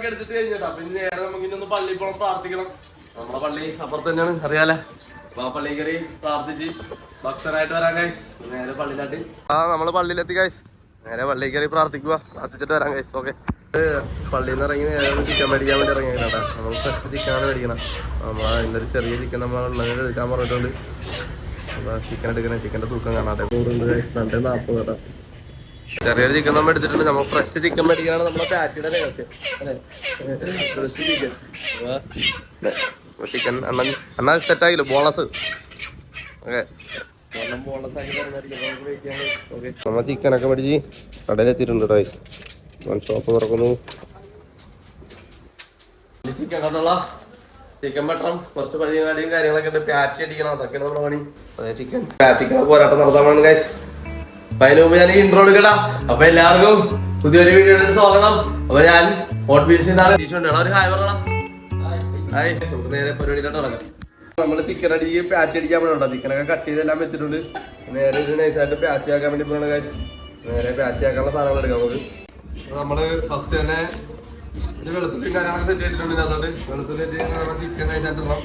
ഒക്കെ എടുത്തിട്ട് കഴിഞ്ഞിട്ടാ. പിന്നെ നേരെ നമുക്ക് ഇനി ഒന്ന് പള്ളിയിൽ പോകണം, പ്രാർത്ഥിക്കണം. നമ്മളെ പള്ളി അപ്പുറത്ത് തന്നെയാണ്, അറിയാലേ. അപ്പൊ ആ പള്ളി കയറി പ്രാർത്ഥിച്ച് ഭക്തരായിട്ട് വരാൻ ഗൈസ്. നേരെ പള്ളിയിലായിട്ട് നമ്മള് പള്ളിയിലെത്തി ഗൈസ്. നേരെ പള്ളിയിൽ കയറി പ്രാർത്ഥിക്കുക, പ്രാർത്ഥിച്ചിട്ട് വരാൻ ഗൈസ്. ഓക്കെ, പള്ളിയിൽ നിന്ന് ഇറങ്ങി നേരെ ചിക്കൻ മേടിക്കാൻ വേണ്ടി ഇറങ്ങിയിട്ടാ. നമ്മൾ ഫ്രഷ് ചിക്കനാണ് മേടിക്കണം. നമ്മൾ അതിൻ്റെ ഒരു ചെറിയ ചിക്കൻ നമ്മൾ ഉണ്ടെങ്കിൽ എടുക്കാൻ പറഞ്ഞിട്ടുണ്ട്. അപ്പൊ ചിക്കൻ എടുക്കണേ, ചിക്കൻ്റെ തൂക്കം കാണാട്ടെ. 240 കേട്ടോ. ചെറിയൊരു ചിക്കൻ നമ്മൾ എടുത്തിട്ടുണ്ട്. നമ്മൾ ഫ്രഷ് ചിക്കൻ മേടിക്കാനാണ് നമ്മുടെ പാറ്റിയുടെ രഹസ്യം അല്ലേ. ഫ്രഷ് ചിക്കൻ ചിക്കൻ എന്നാ സെറ്റാക്കില്ലോ ബോണസ്. ഓക്കെ, ബോണസ് ആക്കി നമ്മൾ ചിക്കനൊക്കെ മേടിച്ച് കടയിലെത്തിയിട്ടുണ്ട് ഗൈസ്. ഷോപ്പ് തുറക്കുന്നു. ചിക്കൻ കണ്ടുള്ള ചിക്കൻ വെട്ടണം, കുറച്ച് പണിയും കാര്യങ്ങളൊക്കെ ഉണ്ട്. പാറ്റി അടിക്കണം, അതൊക്കെയാണ് നമ്മുടെ പണി. അതെ, ചിക്കൻ പാറ്റിക്കണ പോരാട്ടം നടത്താൻ വേണം ഗൈസ്. അപ്പൊ അതിന് മുമ്പ് ഞാൻ ഇൻട്രോ എടുക്കടാ. അപ്പൊ എല്ലാവർക്കും പുതിയൊരു വീഡിയോയുടെ സ്വാഗതം. അപ്പൊ ഞാൻ ഹോട്ട് വീൽസിൽ നിന്നാണ്. ഒരു ഹായ് പറയണം. ഹായ്, നമുക്ക് നേരെ പരിപാടിയിലോട്ട് തുടങ്ങാം. നമ്മള് ചിക്കൻ അടിക്ക് പാറ്റി അടിക്കാൻ വേണം. ചിക്കനൊക്കെ കട്ട് ചെയ്തെല്ലാം വെച്ചിട്ടുണ്ട്. നേരെ ഇത് നൈസായിട്ട് പാറ്റി ആക്കാൻ വേണ്ടി പോകണം ഗൈസ്. നേരെ പാറ്റി ആക്കാനുള്ള സാധനങ്ങൾ എടുക്കാം നമുക്ക്. നമ്മള് ഫസ്റ്റ് തന്നെ വെളുത്തുള്ളി കാര്യങ്ങളൊക്കെ സെറ്റ് ചെയ്തിട്ടുണ്ട്. അതുകൊണ്ട് വെളുത്തുള്ളി നമ്മൾ ചിക്കൻ നൈസായിട്ട് ഇടണം.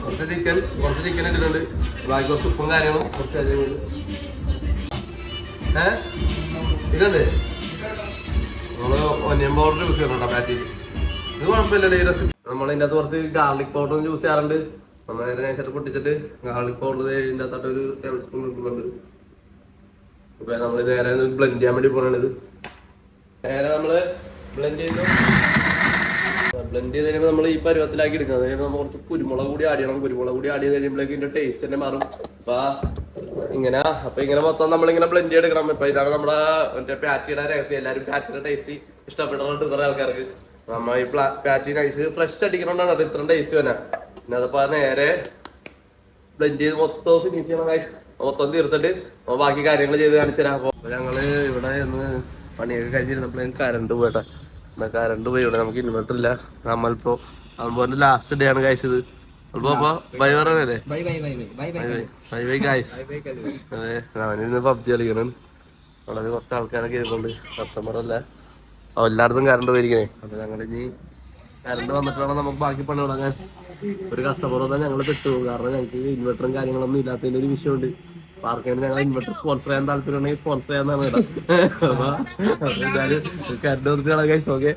കുറച്ച് ചിക്കൻ ഇട്ടിട്ടുണ്ട്. ബാക്കി കുറച്ച് ഉപ്പും കാര്യങ്ങളും കുറച്ച് ഇതുണ്ട്. നമ്മള് ഒനിയൻ പൗഡർ യൂസ് ചെയ്യണം പാറ്റിയിൽ. ഇത് കുഴപ്പമില്ലല്ലേ ഈ റെസിപ്പി. നമ്മളതിൻ്റെ അകത്ത് കുറച്ച് ഗാർലിക് പൗഡറും യൂസ് ചെയ്യാറുണ്ട്. നമ്മൾ നേരെ നൈസായിട്ട് പൊട്ടിച്ചിട്ട് ഗാർലിക് പൗഡർ ഇതിൻ്റെ അകത്തോട്ട് ഒരു ടേബിൾ സ്പൂൺ ഇടുന്നുണ്ട്. ഇപ്പൊ നമ്മൾ നേരെ ബ്ലെൻഡ് ചെയ്യാൻ വേണ്ടി പോകണത്. നേരെ നമ്മള് ബ്ലെൻഡ് ചെയ്ത് കഴിയുമ്പോൾ നമ്മൾ ഈ പരുവത്തിലാക്കി എടുക്കണം. അതായത് നമ്മൾ കുറച്ച് കുരുമുളക് കൂടി ആഡ് ചെയ്യണം. കുരുമുളക് കൂടി ആഡ് ചെയ്ത് കഴിയുമ്പോഴേക്കും ഇതിന്റെ ടേസ്റ്റ് തന്നെ മാറും. അപ്പൊ ഇങ്ങനെ മൊത്തം നമ്മളിങ്ങനെ ബ്ലെൻഡ് ചെയ്തെടുക്കണം. ഇപ്പൊ ഇതാണ് നമ്മുടെ മറ്റേ പാറ്റിയുടെ രഹസ്യം. എല്ലാവരും പാറ്റിയുടെ ടേസ്റ്റ് ഇഷ്ടപ്പെട്ടിട്ടുണ്ട് കുറെ ആൾക്കാർക്ക്. നമ്മ ഈ പാറ്റി നൈസ് ഫ്രഷ് അടിക്കണോണ്ടാണ് ഇത്രയും ടേസ്റ്റ് തന്നെ. പിന്നെ അതപ്പോ നേരെ ബ്ലെൻഡ് ചെയ്ത് മൊത്തം ഫിനിഷ് ചെയ്യണം ഗൈസ്. മൊത്തം തീർത്തിട്ട് ബാക്കി കാര്യങ്ങൾ ചെയ്ത് കാണിച്ചു തരാം. അപ്പൊ ഞങ്ങള് ഇവിടെ ഒന്ന് പണിയൊക്കെ കഴിഞ്ഞിരുന്നപ്പോഴേ കറണ്ട് പോയിട്ടാ. കറണ്ട് പോയി. ഇവിടെ നമുക്ക് ഇൻവെർട്ടർ ഇല്ല. നമ്മളിപ്പോ അതുപോലെ ലാസ്റ്റ് ഡേ ആണ് ഗൈസ് ഇത്. അപ്പൊ ബൈ പറഞ്ഞല്ലേ, ബൈ ബൈ ഗൈസ്. അതെ, അവനിന്ന് പബ്ജി കളിക്കണം. വളരെ കുറച്ച് ആൾക്കാരൊക്കെ ഇരുന്നുണ്ട്, കസ്റ്റമർ അല്ല. എല്ലായിടത്തും കറണ്ട് പോയിരിക്കണേ. അപ്പൊ ഞങ്ങളിനി കറണ്ട് വന്നിട്ട് വേണം നമുക്ക് ബാക്കി പണി തുടങ്ങാൻ. ഒരു കസ്റ്റമർ വന്നാൽ ഞങ്ങൾ പെട്ടുപോകും. കാരണം ഞങ്ങൾക്ക് ഇൻവെർട്ടറും കാര്യങ്ങളൊന്നും ഇല്ലാത്തതിന്റെ ഒരു വിഷയമുണ്ട്. ആർക്കെങ്കിലും ഞങ്ങൾ ഇൻവെർട്ടർ സ്പോൺസർ ചെയ്യാൻ താല്പര്യം ഉണ്ടെങ്കിൽ സ്പോൺസർ ചെയ്യാന്നാണ് കേട്ടോ. കറണ്ട് വന്നിട്ടാണ് ഗൈസ്. ഓക്കെ,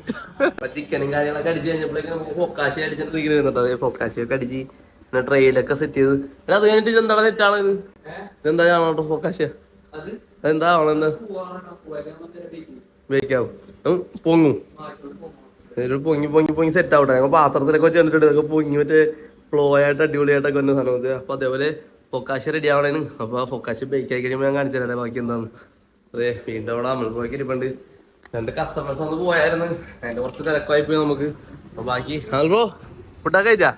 ചിക്കനും കാര്യങ്ങളൊക്കെ അടിച്ച് കഴിഞ്ഞപ്പോഴേക്കും നമുക്ക് പൊക്കാശി അടിച്ചിട്ടിരിക്കുന്നത്. അതെ, പൊക്കാശിയൊക്കെ അടിച്ച് പിന്നെ ട്രെയിലൊക്കെ സെറ്റ് ചെയ്ത്. അത് കഴിഞ്ഞിട്ട് ഇതെന്താണ് സെറ്റാണ് ഇത്? ഇതെന്താ കാണോ പൊക്കാശിയ? അതെന്താ ആവണെന്ന് വേവിക്കാവും, പൊങ്ങും. പൊങ്ങി സെറ്റ് ആവട്ടെ. ഞങ്ങൾ പാത്രത്തിലൊക്കെ വെച്ച് കണ്ടിട്ടുണ്ട്. അതൊക്കെ പൊങ്ങി മറ്റേ ഫ്ലോ ആയിട്ട് അടിപൊളിയായിട്ടൊക്കെ വന്ന സാധനം. അപ്പൊ അതേപോലെ പൊക്കാശി റെഡി ആവണേന്. അപ്പൊ പൊക്കാശി ബേക്ക് ആയി കഴിയുമ്പോൾ ഞാൻ കാണിച്ചു തരാം ബാക്കി എന്താന്ന്. അതെ, വീണ്ടും അവിടെ നമ്മൾ പോയി ഇരിപ്പുണ്ട്. 2 കസ്റ്റമേഴ്സ് ഒന്ന് പോയായിരുന്നു. അതിന്റെ കുറച്ച് തിരക്കായി പോയി നമുക്ക്. അപ്പൊ ബാക്കി ബ്രോ ഫുഡൊക്കെ കഴിച്ചാ?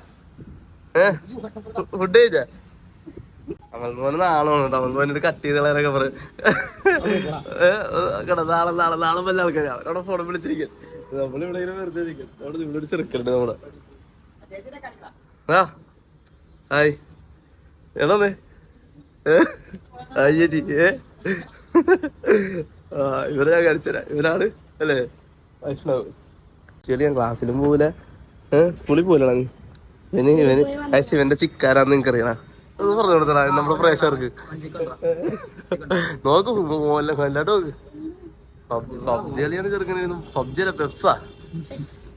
ഫുഡ് കഴിച്ചാ? അമൽമോന് നാളാണ് കേട്ടോ. അമൽമോനെ കട്ട് ചെയ്ത് കളയാനൊക്കെ പറയും. നാളെ വല്ല ആൾക്കാർ അവരവിടെ ഫോൺ വിളിച്ചിരിക്കും. നമ്മളിവിടെ ഇങ്ങനെ വെറുതെ ഇരിക്കും. അവിടെ ഇവിടെ ചെറുക്കലുണ്ട് നമ്മുടെ. ഹായ് എടോന്നേ ചേച്ചി. ഇവരെ ഞാൻ കാണിച്ചുതരാം. ഇവരാണ് അല്ലേ വൈഷ്ണവ്. ശരി, ഞാൻ ക്ലാസ്സിലും പോവില്ല, സ്കൂളിൽ പോവില്ല. ഇവന്റെ ചിക്കാരാന്ന് നിനക്ക് അറിയണ ഒന്ന് പറഞ്ഞു കൊടുത്തടാ നമ്മുടെ പ്രേക്ഷകർക്ക്. നോക്ക് കൊല്ലാട്ടോ നോക്ക്. പബ്ജി കളിയാണ് ചെറുക്കനായിരുന്നു. പബ്ജി അല്ല, പെപ്സാ.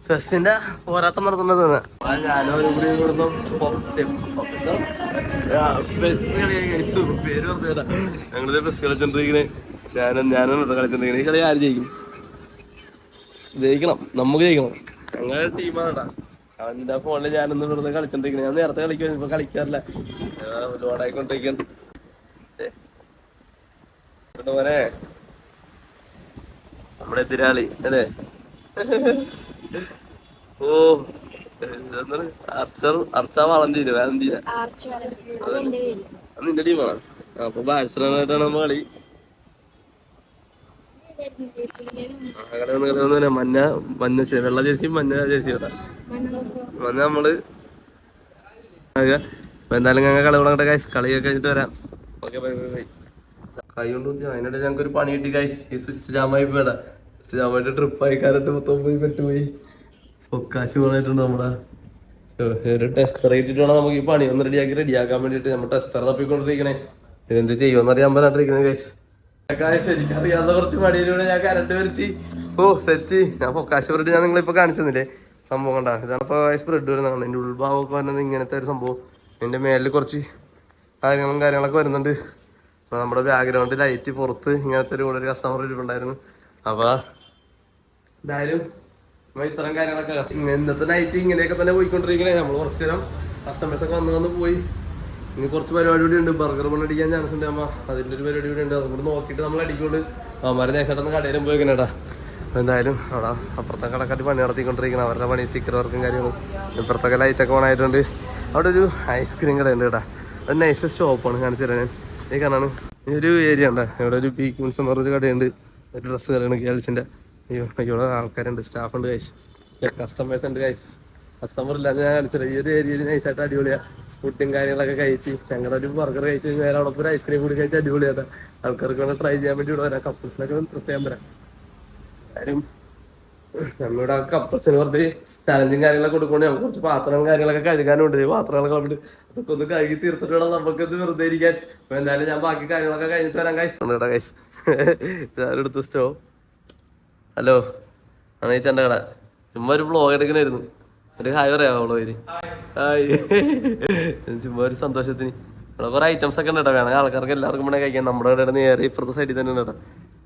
പെപ്സിന്റെ പോരാട്ടം നടത്തുന്നത് പേര് പറഞ്ഞാ. ഞങ്ങളിത് പെസ് കളിച്ചോണ്ടിരിക്കണേ. ഞാനാണ് കളിച്ചോണ്ടിരിക്കണേ. ഈ കളി ആര് ജയിക്കും? ജയിക്കണം, നമുക്ക് ജയിക്കണം. ഞങ്ങളുടെ ടീമാണാ. അവന്റെ ഫോണില് ഞാനൊന്നും ഇവിടുന്ന് കളിച്ചോണ്ടിരിക്കണേ. ഞാൻ നേരത്തെ കളിക്കുവായിരുന്നു, ഇപ്പൊ കളിക്കാറില്ല. ഒരുപാടായിക്കൊണ്ടിരിക്കണ് മോനെ. നമ്മുടെ എതിരാളി അല്ലേ? ഓ, അർച്ച വളണ്ടിയില്ല, വാലന്റീന. നിന്റെ ടീമാണ്. അപ്പൊ ബാഴ്സലോണായിട്ടാണ് നമ്മ കളി. മഞ്ഞ വെള്ള ജേഴ്സി, മഞ്ഞ ജേഴ്സി കേട്ടാ. മഞ്ഞ നമ്മള്. അപ്പൊ എന്തായാലും ഞങ്ങൾ കളി തുടങ്ങട്ടെ ഗൈസ്. കളിയൊക്കെ കഴിഞ്ഞിട്ട് വരാം. Okay, bye bye bye. കൈ കൊണ്ട് കുത്തി. അതിനിടെ ഞങ്ങൾക്ക് ഒരു പണി കിട്ടി ഗൈസ്. ഈ സ്വിച്ച് ജാമായി പോയിടാ. അവന്റെ ട്രിപ്പ് അയക്കാനായിട്ട് മൊത്തം പോയി പറ്റുപോയി പൊക്കാശ് പോകാനായിട്ടുണ്ട് നമ്മുടെ ഒരു ടെസ്റ്റർ ആയിട്ട് വേണം നമുക്ക് ഈ പണി ഒന്ന് റെഡിയാക്കാൻ വേണ്ടിട്ട് നമ്മൾ ടെസ്റ്റർ തപ്പിക്കൊണ്ടിരിക്കണേ. ഇതെന്ത് ചെയ്യുമെന്ന് അറിയാൻ പറഞ്ഞിരിക്കണേ ഗൈസ്. എനിക്കറിയാവുന്ന കുറച്ച് പണിയിലൂടെ ഞാൻ കരണ്ട് വരുത്തി. ഓ സെറ്റ്. ഞാൻ പൊക്കാശ് ബ്രെഡ് ഞാൻ നിങ്ങളിപ്പോ കാണിച്ചു തന്നില്ലേ സംഭവം കണ്ടാ. ഇതാണ് ഇപ്പൊ ബ്രെഡ് വരുന്നതാണ്. എൻ്റെ ഉൾഭാഗമൊക്കെ വരുന്നത് ഇങ്ങനത്തെ ഒരു സംഭവം. എൻ്റെ മേലിൽ കുറച്ച് കാര്യങ്ങളൊക്കെ വരുന്നുണ്ട്. അപ്പൊ നമ്മുടെ ബാക്ക്ഗ്രൗണ്ട് ലൈറ്റ് പുറത്ത് ഇങ്ങനത്തെ ഒരു കസ്റ്റമർ ഇരിപ്പുണ്ടായിരുന്നു. അപ്പൊ എന്തായാലും ഇത്തരം കാര്യങ്ങളൊക്കെ ഇന്നത്തെ നൈറ്റ് ഇങ്ങനെയൊക്കെ തന്നെ പോയിക്കൊണ്ടിരിക്കണേ. നമ്മൾ കുറച്ചു നേരം കസ്റ്റമേഴ്സ് ഒക്കെ വന്ന് പോയി. ഇനി കുറച്ച് പരിപാടി കൂടി ഉണ്ട്. ബർഗർ പണി അടിക്കാൻ ചാൻസ് ഉണ്ട് അമ്മ. അതിൻ്റെ ഒരു പരിപാടി കൂടി ഉണ്ട്. അതും കൂടി നോക്കിയിട്ട് നമ്മൾ അടിക്കൊണ്ട് അവന്മാരെ നേരിട്ടൊന്ന് കടയിലും പോയി കേട്ടാ. അപ്പോൾ എന്തായാലും അവിടെ അപ്പുറത്തെ കടക്കാട്ട് പണി നടത്തിക്കൊണ്ടിരിക്കണം. അവരുടെ പണി സ്റ്റിക്കർ വർക്കും കാര്യങ്ങളും. ഇപ്പുറത്തൊക്കെ ലൈറ്റൊക്കെ ഓണായിട്ടുണ്ട്. അവിടെ ഒരു ഐസ്ക്രീം കട ഉണ്ട് കേട്ടാ. അത് നൈസസ്റ്റ് ഷോപ്പാണ്. കാണിച്ചു തരാം ഞാൻ. ഈ കാണാണ് ഈ ഒരു ഏരിയ ഉണ്ടാ. ഇവിടെ ഒരു പീക്യൂൺസ് എന്ന് പറഞ്ഞൊരു കടയുണ്ട്. ഒരു ഡ്രസ്സ് കടയാണ് ഗേൾസിൻ്റെ. അയ്യോ ഇവിടെ ആൾക്കാരുണ്ട്, സ്റ്റാഫുണ്ട് ഗൈസ്, കസ്റ്റമേഴ്സ് ഉണ്ട് ഗൈസ്. കസ്റ്റമർ ഇല്ല ഞാൻ കാണിച്ചില്ല. ഈ ഒരു ഏരിയയിൽ നൈസായിട്ട് അടിപൊളിയാണ്. ഫുഡും കാര്യങ്ങളൊക്കെ കഴിച്ച് ഞങ്ങളുടെ ഒരു ബർഗർ കഴിച്ച് നേരെ അവിടെ ഒരു ഐസ്ക്രീം കൂടി കഴിച്ച് അടിപൊളിയാണ്. ആൾക്കാർക്ക് വേണം ട്രൈ ചെയ്യാൻ വേണ്ടി ഇവിടെ വരാം. കപ്പിൾസിനൊക്കെ പ്രത്യേകം വരാം. കാര്യം നമ്മളിവിടെ കപ്പിൾസിന് കുറച്ച് ചാലഞ്ചും കാര്യങ്ങളൊക്കെ കൊടുക്കൊണ്ട് നമുക്ക് കുറച്ച് പാത്രങ്ങളും കാര്യങ്ങളൊക്കെ കഴുകാനുണ്ട്. പാത്രങ്ങളൊക്കെ വന്നിട്ട് അതൊക്കെ ഒന്ന് കഴുകി തീർത്തിട്ട് വേണം നമുക്കൊന്ന് വെറുതെ ഇരിക്കാൻ. അപ്പൊ എന്തായാലും ഞാൻ ബാക്കി കാര്യങ്ങളൊക്കെ കഴിഞ്ഞിട്ട് വരാൻ കഴിച്ചിട്ടുണ്ട് ഗൈസ്. ഞാനെടുത്തു സ്റ്റോ. ഹലോ ആണ് ഈ ചണ്ട കട. ചുമ്മാ ഒരു വ്ളോഗ് എടുക്കണായിരുന്നു. ഒരു ഹായ് പറയാമോ വ്ളോഗിന്? ഹായ്. ചുമ്മാ ഒരു സന്തോഷത്തിന്. ഇവിടെ കുറെ ഐറ്റംസ് ഒക്കെ ഉണ്ട് കേട്ടോ. വേണമെങ്കിൽ ആൾക്കാർക്ക് എല്ലാവർക്കും വേണേ കഴിക്കാം. നമ്മുടെ ഇവിടെ നേരെ ഇപ്പുറത്തെ സൈഡിൽ തന്നെ ഉണ്ട് കേട്ടോ.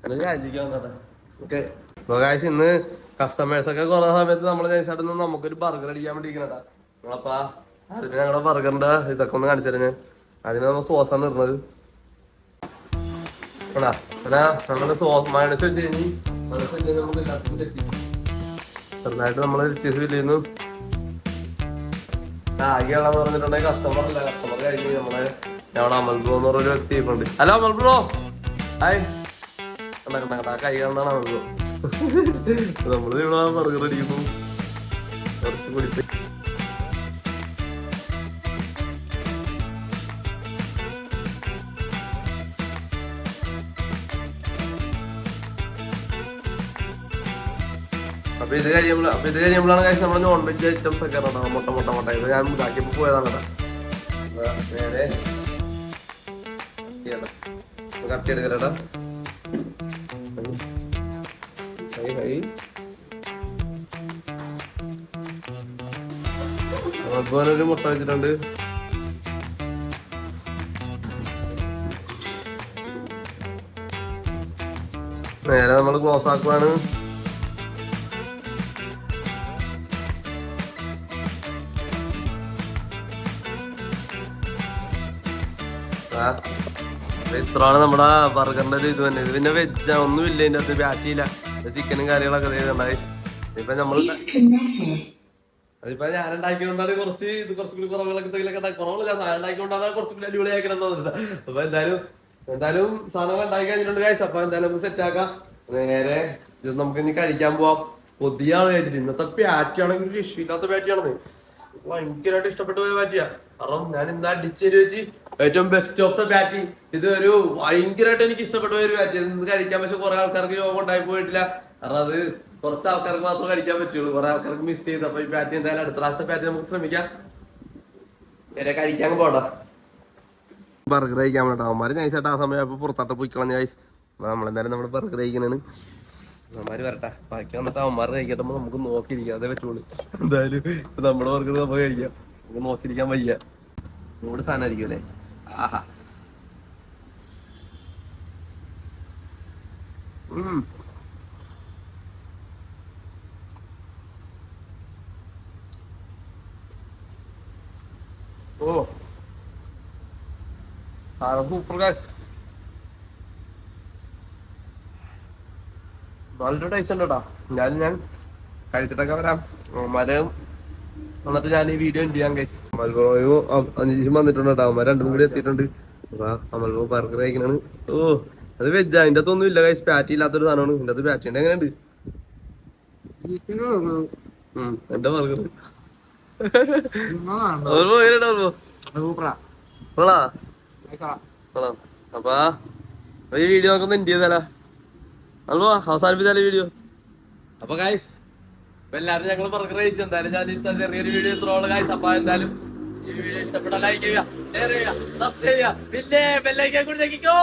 അങ്ങനെ രാജിക്കാൻ വന്നേട്ടാ. ഓക്കെ ഗായ്സ്, ഇന്ന് കസ്റ്റമേഴ്സ് ഒക്കെ കുറെ സമയത്ത് നമ്മൾ ജനിച്ചായിട്ട് നമുക്കൊരു ബർഗർ അടിക്കാൻ വേണ്ടി ഇരിക്കണേട്ടാ. നമ്മളപ്പാ അതിന് ഞങ്ങളുടെ ബർഗറിന്റെ ഇതൊക്കെ ഒന്ന് കാണിച്ചു തരാം ഞാൻ. അതിന് നമ്മൾ സോസാണ് ഇടുന്നത്. നമ്മുടെ സോസ് മയോണൈസ് വെച്ച് കഴിഞ്ഞ് നമുക്ക് എല്ലാവർക്കും സെറ്റ് ചെറുതായിട്ട് നമ്മൾ ചീസ് ഇല്ലിരുന്നു. ആകെയാണെന്ന് പറഞ്ഞിട്ടുണ്ടെങ്കിൽ കസ്റ്റമർ ഇല്ല. കസ്റ്റമർ കഴിഞ്ഞ് നമ്മളെ ഞങ്ങളുടെ അമൽ ബ്രോ എന്ന് പറഞ്ഞൊരു വ്യക്തി ഉണ്ട്. ഹലോ അമൽ ബ്രോ, ഹായ്. കണ്ടാ കൈ കണ്ടാണ് അമൽ ബ്രോ. നമ്മള് ഇവിടെ ബർഗർ അടിക്കുന്നു. കുറച്ച് കുടിപ്പ് അപ്പൊ ഇത് കഴിയുമ്പോഴാണ് കാര്യം നമ്മുടെ നോൺ വെജ് ഐറ്റംസ് ഒക്കെ ഉണ്ടാവും. മുട്ട ഇത് ഞാൻ ഇതാക്കിയപ്പോ പോയതാണ് കേട്ടോ. നേരെ കത്തി എടുക്കലട്ടാ. ഒരു മുട്ട വെച്ചിട്ടുണ്ട്. നേരെ നമ്മൾ ക്ലോസ് ആക്കുവാണ്. ഇത്രയാണ് നമ്മുടെ ബർഗറിന്റെ ഒരു ഇത് തന്നെ. ഇത് പിന്നെ വെജ് ഒന്നും ഇല്ല ഇതിന്റെ അകത്ത്. ബാറ്റിയില്ല, ചിക്കനും കാര്യങ്ങളൊക്കെ ചെയ്തിട്ടുണ്ടായി. ഇപ്പൊ നമ്മള് അതിപ്പോ ഞാൻ ഉണ്ടാക്കിക്കൊണ്ടാണ് കുറച്ച് ഇത് കുറച്ചുകൂടി കുറവുകളൊക്കെ കുറവുള്ള ഞാൻ ഉണ്ടാക്കിക്കൊണ്ടാണ് കുറച്ചുകൂടി അടിപൊളിയാക്കണം തോന്നുന്നുണ്ട്. അപ്പൊ എന്തായാലും സാധനങ്ങൾ ഉണ്ടാക്കി കഴിഞ്ഞിട്ടുണ്ട് ഗൈസ്. അപ്പൊ എന്തായാലും നമുക്ക് സെറ്റ് ആക്കാം. നേരെ ഇത് നമുക്ക് ഇനി കഴിക്കാൻ പോവാം. കൊതിയാണ് കഴിച്ചിട്ട്. ഇന്നത്തെ പാറ്റിയാണെങ്കിൽ ഒരു ഇഷ്ടമില്ലാത്ത പാറ്റിയാണെന്ന്. ഭയങ്കരമായിട്ട് ഇഷ്ടപ്പെട്ടു പോയ പാറ്റിയാ. കാരണം ഞാൻ ഇന്ന് അടിച്ചേരി വെച്ച് ഏറ്റവും ബെസ്റ്റ് ഓഫ് ദ ബാറ്റിംഗ്. ഇത് ഒരു ഭയങ്കരമായിട്ട് എനിക്ക് ഇഷ്ടപ്പെട്ട ഒരു ബാറ്റ്. ഇന്ന് കഴിക്കാൻ പക്ഷെ കുറെ ആൾക്കാർക്ക് യോഗം ഉണ്ടായി പോയിട്ടില്ല. കാരണം അത് കുറച്ച് ആൾക്കാർക്ക് മാത്രമേ കഴിക്കാൻ പറ്റുള്ളൂ. കുറെ ആൾക്കാർക്ക് മിസ് ചെയ്ത്. അപ്പൊ ഈ ബാറ്റ് എന്തായാലും അടുത്ത പ്രാവശ്യത്തെ ബാറ്റ് നമുക്ക് ശ്രമിക്കാം. നേരെ കഴിക്കാൻ പോടാ. ബർഗർ കഴിക്കാൻ വേണ്ട അവന്മാര് നൈസായിട്ട് ആ സമയം അപ്പൊ പുറത്തോട്ട് പോയിക്കളഞ്ഞ ഗൈസ്. നമ്മളെന്തായാലും നമ്മുടെ ബർഗർ കഴിക്കണാണ്. അവന്മാര് വരട്ടെ, ബാക്കി വന്നിട്ട് അവന്മാർ കഴിക്കട്ടെ. നമുക്ക് നോക്കിയിരിക്കാം, അതേ പറ്റുള്ളൂ. എന്തായാലും നമ്മുടെ ബർഗർ നമുക്ക് കഴിക്കാം. നമുക്ക് നോക്കിയിരിക്കാൻ വയ്യ. നമ്മുടെ സാധനമായിരിക്കും അല്ലേ. ആഹാ. ഓ സൂപ്പർ ഗൈസ്. നല്ല ടേസ്റ്റ് ഉണ്ട് കേട്ടോ. ഞാൻ കഴിച്ചിട്ടൊക്കെ വരാം. മരം എന്നിട്ട് ഞാൻ ഈ വീഡിയോ എന്ത് ചെയ്യാം ഗൈസ്. അമൽബ്രോയോ അനീഷും വന്നിട്ടുണ്ട് കേട്ടോ. അവന്മാർ രണ്ടും കൂടി എത്തിയിട്ടുണ്ട്. അമൽബ്രോ ബർഗർ കഴിക്കണാണ്. ഓ അത് വെജാ. അതിൻ്റെ അകത്തൊന്നും ഇല്ല ഗൈസ്. പാറ്റി ഇല്ലാത്തൊരു സാധനമാണ്. ഇതിൻ്റെ അകത്ത് പാറ്റി ഉണ്ട്. എങ്ങനെയുണ്ട് എന്റെ ബർഗർ? അപ്പൊ ഈ വീഡിയോ നോക്കുന്ന എന്ത് ചെയ്താലോ അൽവാ അവസാനിപ്പിച്ചാലേ വീഡിയോ. അപ്പൊ ഗൈസ് എല്ലാരും ഞങ്ങള് ബർഗർ കഴിച്ചു. എന്തായാലും ഞാൻ ചെറിയൊരു വീഡിയോ ഇത്രോള് ഗൈസ്. അപ്പൊ എന്തായാലും ഈ വീഡിയോ ഇഷ്ടപ്പെട്ടാൽ ലൈക്ക് ചെയ്യുക, ഷെയർ ചെയ്യുക, സബ്സ്ക്രൈബ് ചെയ്യുക, പിന്നെ ബെല്ലൈക്കൻ കൂടി ഞെക്കിക്കോ.